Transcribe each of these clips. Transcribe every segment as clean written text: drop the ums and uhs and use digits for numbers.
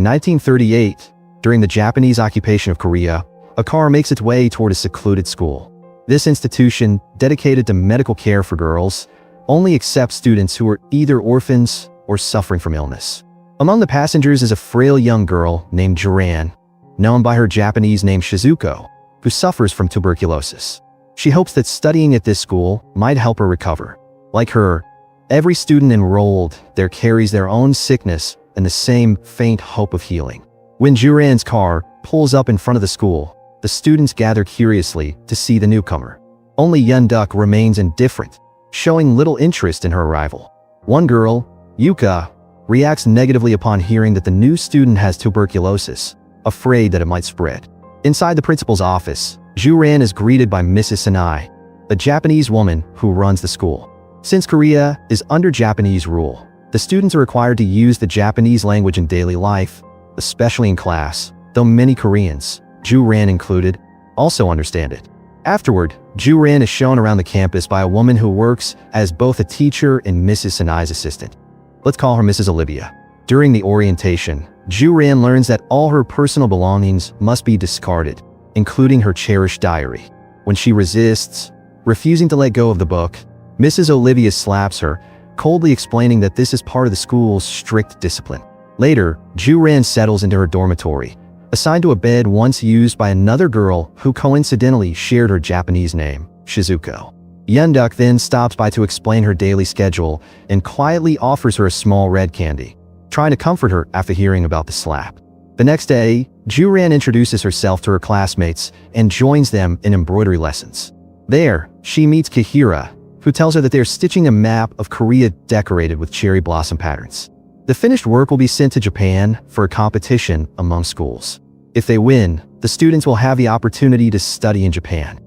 In 1938, during the Japanese occupation of Korea, a car makes its way toward a secluded school. This institution, dedicated to medical care for girls, only accepts students who are either orphans or suffering from illness. Among the passengers is a frail young girl named Juran, known by her Japanese name Shizuko, who suffers from tuberculosis. She hopes that studying at this school might help her recover. Like her, every student enrolled there carries their own sickness and the same faint hope of healing. When Juran's car pulls up in front of the school, the students gather curiously to see the newcomer. Only Yunduk remains indifferent, showing little interest in her arrival. One girl, Yuka, reacts negatively upon hearing that the new student has tuberculosis, afraid that it might spread. Inside the principal's office, Juran is greeted by Mrs. Sanai, a Japanese woman who runs the school. Since Korea is under Japanese rule, the students are required to use the Japanese language in daily life, especially in class, though many Koreans, Juran included, also understand it. Afterward, Juran is shown around the campus by a woman who works as both a teacher and Mrs. Sanai's assistant. Let's call her Mrs. Olivia. During the orientation, Juran learns that all her personal belongings must be discarded, including her cherished diary. When she resists, refusing to let go of the book, Mrs. Olivia slaps her, coldly explaining that this is part of the school's strict discipline. Later, Juran settles into her dormitory, assigned to a bed once used by another girl who coincidentally shared her Japanese name, Shizuko. Yunduk then stops by to explain her daily schedule and quietly offers her a small red candy, trying to comfort her after hearing about the slap. The next day, Juran introduces herself to her classmates and joins them in embroidery lessons. There, she meets Kihira, who tells her that they're stitching a map of Korea decorated with cherry blossom patterns. The finished work will be sent to Japan for a competition among schools. If they win, the students will have the opportunity to study in Japan,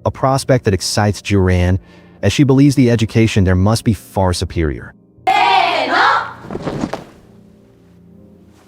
a prospect that excites Juran, as she believes the education there must be far superior.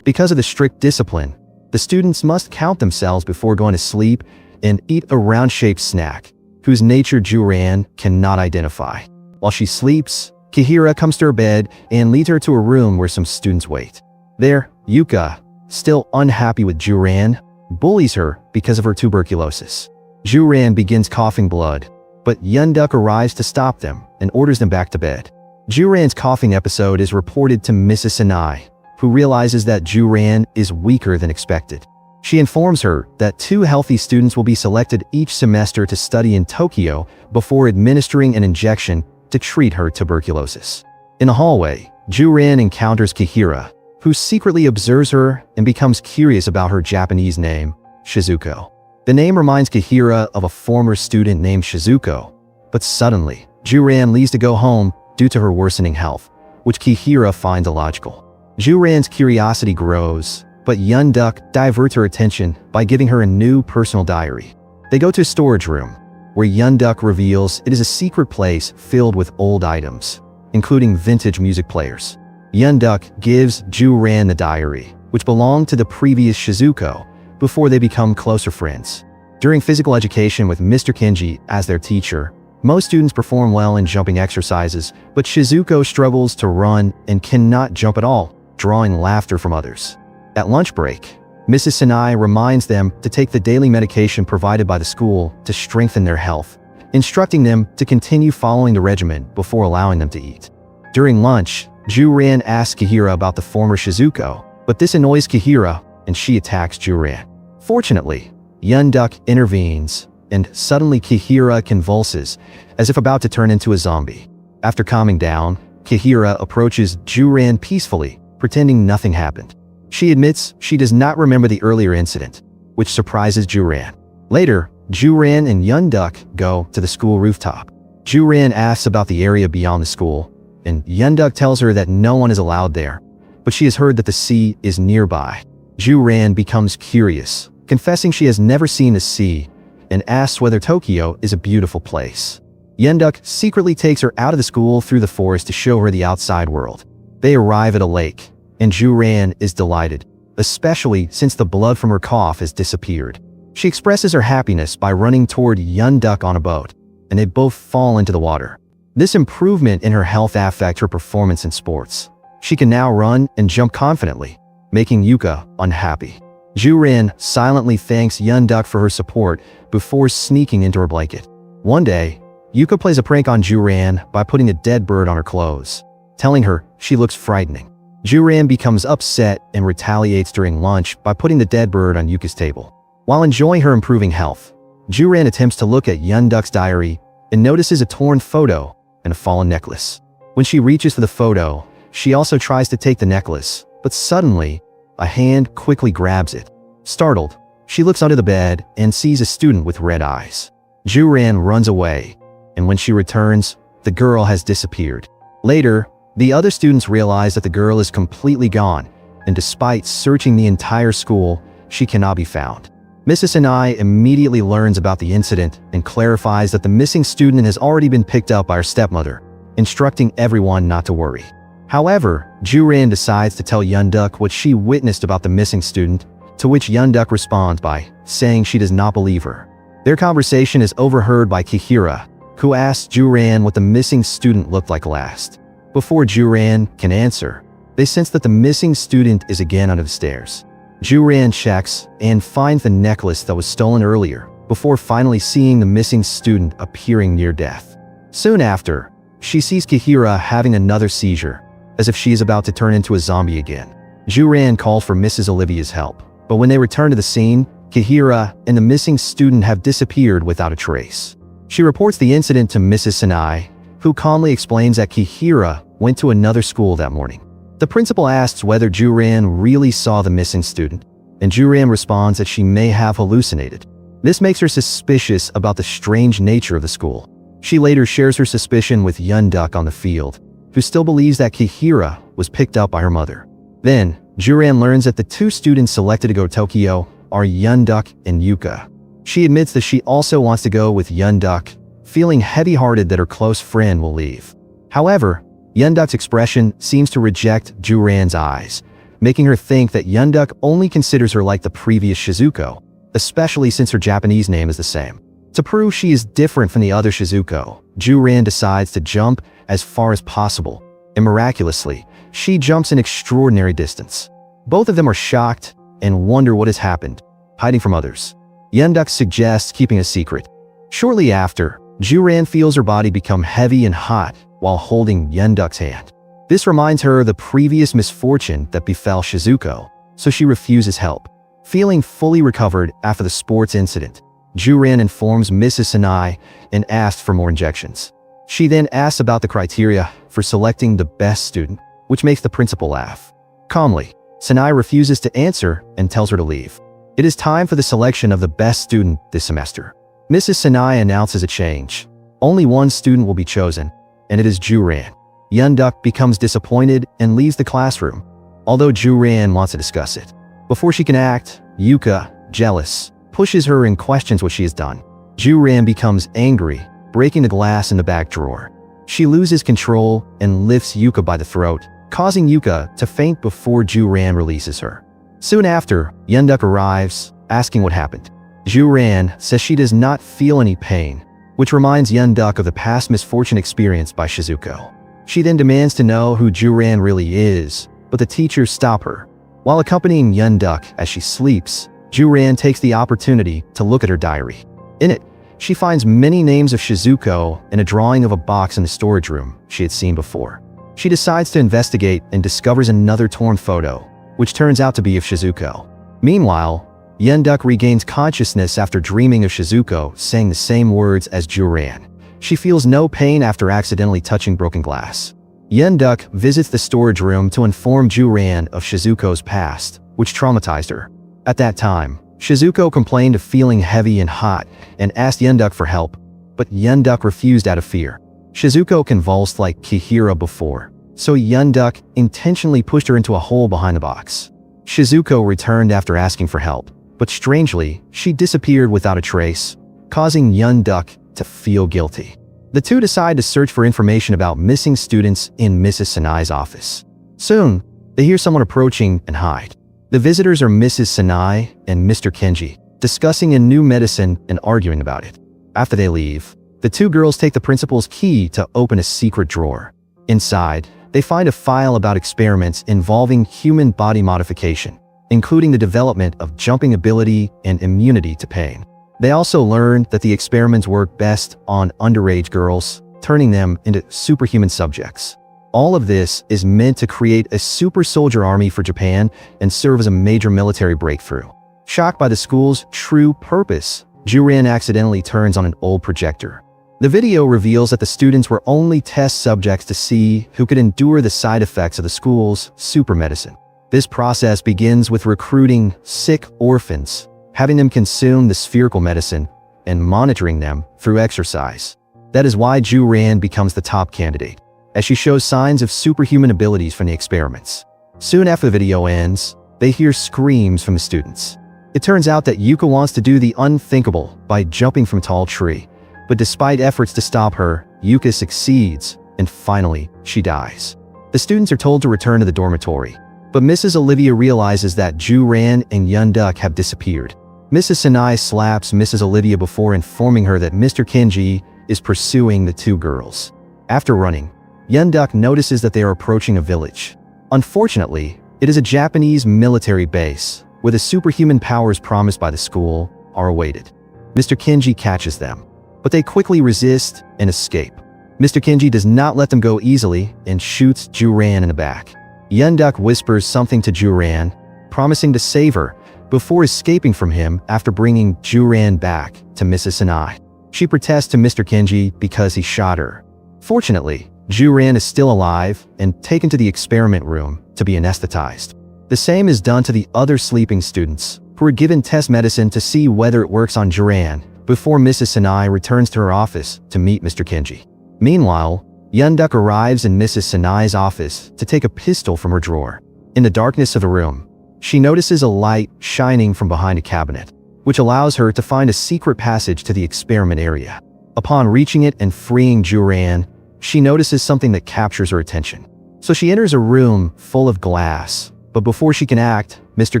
Because of the strict discipline, the students must count themselves before going to sleep and eat a round-shaped snack, whose nature Juran cannot identify. While she sleeps, Kihira comes to her bed and leads her to a room where some students wait. There, Yuka, still unhappy with Juran, bullies her because of her tuberculosis. Juran begins coughing blood, but Yunduk arrives to stop them and orders them back to bed. Juran's coughing episode is reported to Mrs. Sanai, who realizes that Juran is weaker than expected. She informs her that 2 healthy students will be selected each semester to study in Tokyo before administering an injection to treat her tuberculosis. In the hallway, Juran encounters Kihira, who secretly observes her and becomes curious about her Japanese name, Shizuko. The name reminds Kihira of a former student named Shizuko, but suddenly, Juran leaves to go home due to her worsening health, which Kihira finds illogical. Juran's curiosity grows, but Yunduk diverts her attention by giving her a new personal diary. They go to a storage room, where Yunduk reveals it is a secret place filled with old items, including vintage music players. Yunduk gives Juran the diary, which belonged to the previous Shizuko, before they become closer friends. During physical education with Mr. Kenji as their teacher, most students perform well in jumping exercises, but Shizuko struggles to run and cannot jump at all, drawing laughter from others. At lunch break, Mrs. Sanai reminds them to take the daily medication provided by the school to strengthen their health, instructing them to continue following the regimen before allowing them to eat. During lunch, Juran asks Kihira about the former Shizuko, but this annoys Kihira and she attacks Juran. Fortunately, Yunduk intervenes, and suddenly Kihira convulses, as if about to turn into a zombie. After calming down, Kihira approaches Juran peacefully, pretending nothing happened. She admits she does not remember the earlier incident, which surprises Juran. Later, Juran and Yunduk go to the school rooftop. Juran asks about the area beyond the school, and Yunduk tells her that no one is allowed there, but she has heard that the sea is nearby. Juran becomes curious, confessing she has never seen the sea, and asks whether Tokyo is a beautiful place. Yunduk secretly takes her out of the school through the forest to show her the outside world. They arrive at a lake, and Juran is delighted, especially since the blood from her cough has disappeared. She expresses her happiness by running toward Yunduk on a boat, and they both fall into the water. This improvement in her health affects her performance in sports. She can now run and jump confidently, making Yuka unhappy. Ju-ran silently thanks Yun-duk for her support before sneaking into her blanket. One day, Yuka plays a prank on Ju-ran by putting a dead bird on her clothes, telling her she looks frightening. Ju-ran becomes upset and retaliates during lunch by putting the dead bird on Yuka's table. While enjoying her improving health, Ju-ran attempts to look at Yun-duk's diary and notices a torn photo and a fallen necklace. When she reaches for the photo, she also tries to take the necklace, but suddenly, a hand quickly grabs it. Startled, she looks under the bed and sees a student with red eyes. Ju-ran runs away, and when she returns, the girl has disappeared. Later, the other students realize that the girl is completely gone, and despite searching the entire school, she cannot be found. Mrs. Sanai immediately learns about the incident and clarifies that the missing student has already been picked up by her stepmother, instructing everyone not to worry. However, Ju-ran decides to tell Yun-duk what she witnessed about the missing student, to which Yun-duk responds by saying she does not believe her. Their conversation is overheard by Kihira, who asks Ju-ran what the missing student looked like last. Before Ju-ran can answer, they sense that the missing student is again under the stairs. Ju-ran checks and finds the necklace that was stolen earlier, before finally seeing the missing student appearing near death. Soon after, she sees Kihira having another seizure, as if she is about to turn into a zombie again. Ju-ran calls for Mrs. Olivia's help, but when they return to the scene, Kihira and the missing student have disappeared without a trace. She reports the incident to Mrs. Sanai, who calmly explains that Kihira went to another school that morning. The principal asks whether Ju-ran really saw the missing student, and Ju-ran responds that she may have hallucinated. This makes her suspicious about the strange nature of the school. She later shares her suspicion with Yun-duk on the field, who still believes that Kihira was picked up by her mother. Then, Ju-ran learns that the two students selected to go to Tokyo are Yun-duk and Yuka. She admits that she also wants to go with Yun-duk, feeling heavy-hearted that her close friend will leave. However, Yun-duk's expression seems to reject Ju-ran's eyes, making her think that Yun-duk only considers her like the previous Shizuko, especially since her Japanese name is the same. To prove she is different from the other Shizuko, Ju-ran decides to jump as far as possible, and miraculously, she jumps an extraordinary distance. Both of them are shocked and wonder what has happened, hiding from others. Yun-duk suggests keeping a secret. Shortly after, Ju-ran feels her body become heavy and hot while holding Yun-duk's hand. This reminds her of the previous misfortune that befell Shizuko, so she refuses help. Feeling fully recovered after the sports incident, Ju-ran informs Mrs. Sanai and asks for more injections. She then asks about the criteria for selecting the best student, which makes the principal laugh. Calmly, Sanai refuses to answer and tells her to leave. It is time for the selection of the best student this semester. Mrs. Sanai announces a change. Only one student will be chosen, and it is Ju-ran. Yun-duk becomes disappointed and leaves the classroom, although Ju-ran wants to discuss it. Before she can act, Yuka, jealous, pushes her and questions what she has done. Ju-ran becomes angry, breaking the glass in the back drawer. She loses control and lifts Yuka by the throat, causing Yuka to faint before Ju-ran releases her. Soon after, Yun-duk arrives, asking what happened. Ju-ran says she does not feel any pain, which reminds Yun-duk of the past misfortune experienced by Shizuko. She then demands to know who Ju-ran really is, but the teachers stop her. While accompanying Yun-duk as she sleeps, Ju-ran takes the opportunity to look at her diary. In it, she finds many names of Shizuko and a drawing of a box in the storage room she had seen before. She decides to investigate and discovers another torn photo, which turns out to be of Shizuko. Meanwhile, Yun-duk regains consciousness after dreaming of Shizuko saying the same words as Ju-ran. She feels no pain after accidentally touching broken glass. Yun-duk visits the storage room to inform Ju-ran of Shizuko's past, which traumatized her. At that time, Shizuko complained of feeling heavy and hot and asked Yun-duk for help, but Yun-duk refused out of fear. Shizuko convulsed like Kihira before, so Yun-duk intentionally pushed her into a hole behind the box. Shizuko returned after asking for help, but strangely, she disappeared without a trace, causing Yun-duk to feel guilty. The two decide to search for information about missing students in Mrs. Sanai's office. Soon, they hear someone approaching and hide. The visitors are Mrs. Sanai and Mr. Kenji, discussing a new medicine and arguing about it. After they leave, the two girls take the principal's key to open a secret drawer. Inside, They find a file about experiments involving human body modification, including the development of jumping ability and immunity to pain. They also learn that the experiments work best on underage girls, turning them into superhuman subjects. All of this is meant to create a super soldier army for Japan and serve as a major military breakthrough. Shocked by the school's true purpose, Juran accidentally turns on an old projector. The video reveals that the students were only test subjects to see who could endure the side effects of the school's super medicine. This process begins with recruiting sick orphans, having them consume the spherical medicine, and monitoring them through exercise. That is why Juran becomes the top candidate, as she shows signs of superhuman abilities from the experiments. Soon after the video ends, they hear screams from the students. It turns out that Yuka wants to do the unthinkable by jumping from a tall tree, but despite efforts to stop her, Yuka succeeds, and finally, she dies. The students are told to return to the dormitory, but Mrs. Olivia realizes that Juran and Yunduk have disappeared. Mrs. Sanai slaps Mrs. Olivia before informing her that Mr. Kenji is pursuing the two girls. After running, Yunduk notices that they are approaching a village. Unfortunately, it is a Japanese military base, where the superhuman powers promised by the school are awaited. Mr. Kenji catches them, but they quickly resist and escape. Mr. Kenji does not let them go easily and shoots Juran in the back. Yunduk whispers something to Juran, promising to save her, before escaping from him after bringing Juran back to Mrs. Sanai. She protests to Mr. Kenji because he shot her. Fortunately, Juran is still alive and taken to the experiment room to be anesthetized. The same is done to the other sleeping students, who are given test medicine to see whether it works on Juran, before Mrs. Sanai returns to her office to meet Mr. Kenji. Meanwhile, Yunduk arrives in Mrs. Sanai's office to take a pistol from her drawer. In the darkness of the room, she notices a light shining from behind a cabinet, which allows her to find a secret passage to the experiment area. Upon reaching it and freeing Juran, she notices something that captures her attention. So she enters a room full of glass, but before she can act, Mr.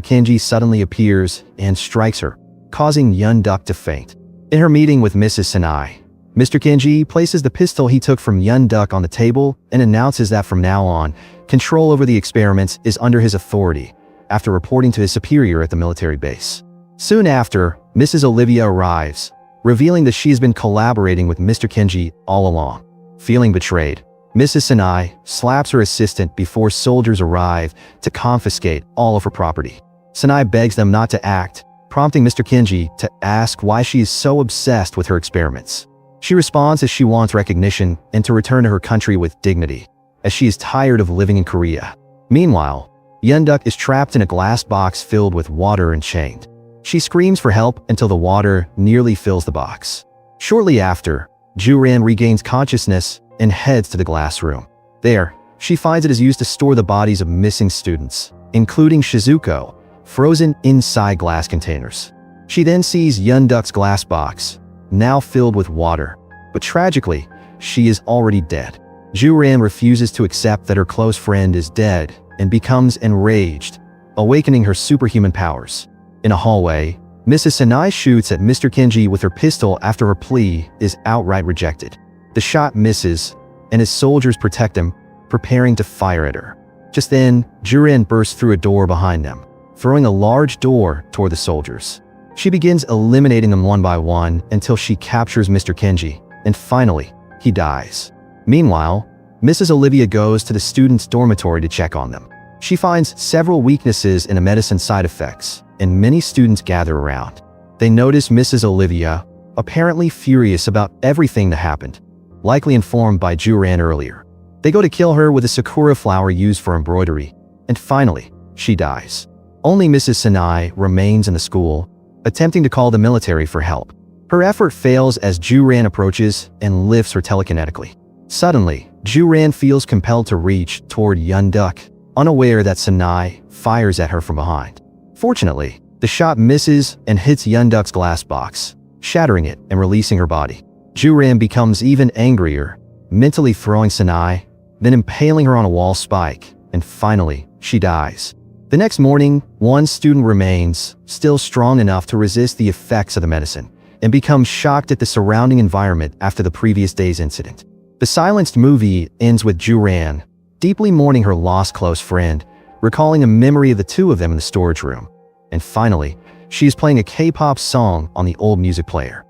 Kenji suddenly appears and strikes her, causing Yunduk to faint. In her meeting with Mrs. Sanai, Mr. Kenji places the pistol he took from Yunduk on the table and announces that from now on, control over the experiments is under his authority, after reporting to his superior at the military base. Soon after, Mrs. Olivia arrives, revealing that she has been collaborating with Mr. Kenji all along. Feeling betrayed, Mrs. Sanai slaps her assistant before soldiers arrive to confiscate all of her property. Sanai begs them not to act, prompting Mr. Kenji to ask why she is so obsessed with her experiments. She responds that she wants recognition and to return to her country with dignity, as she is tired of living in Korea. Meanwhile, Yunduk is trapped in a glass box filled with water and chained. She screams for help until the water nearly fills the box. Shortly after, Juran regains consciousness and heads to the glass room. There, she finds it is used to store the bodies of missing students, including Shizuko, frozen inside glass containers. She then sees Yunduk's glass box, now filled with water, but tragically, she is already dead. Juran refuses to accept that her close friend is dead and becomes enraged, awakening her superhuman powers. In a hallway, Mrs. Sanai shoots at Mr. Kenji with her pistol after her plea is outright rejected. The shot misses, and his soldiers protect him, preparing to fire at her. Just then, Juran bursts through a door behind them, throwing a large door toward the soldiers. She begins eliminating them one by one until she captures Mr. Kenji, and finally, he dies. Meanwhile, Mrs. Olivia goes to the students' dormitory to check on them. She finds several weaknesses in the medicine side effects, and many students gather around. They notice Mrs. Olivia, apparently furious about everything that happened, likely informed by Juran earlier. They go to kill her with a sakura flower used for embroidery, and finally, she dies. Only Mrs. Sanai remains in the school, attempting to call the military for help. Her effort fails as Juran approaches and lifts her telekinetically. Suddenly, Juran feels compelled to reach toward Yunduk, unaware that Sanai fires at her from behind. Fortunately, the shot misses and hits Yunduk's glass box, shattering it and releasing her body. Juran becomes even angrier, mentally throwing Sanai, then impaling her on a wall spike, and finally, she dies. The next morning, one student remains, still strong enough to resist the effects of the medicine, and becomes shocked at the surrounding environment after the previous day's incident. The silenced movie ends with Juran, deeply mourning her lost close friend, recalling a memory of the two of them in the storage room. And finally, she is playing a K-pop song on the old music player.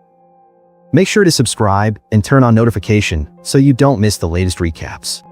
Make sure to subscribe and turn on notification so you don't miss the latest recaps.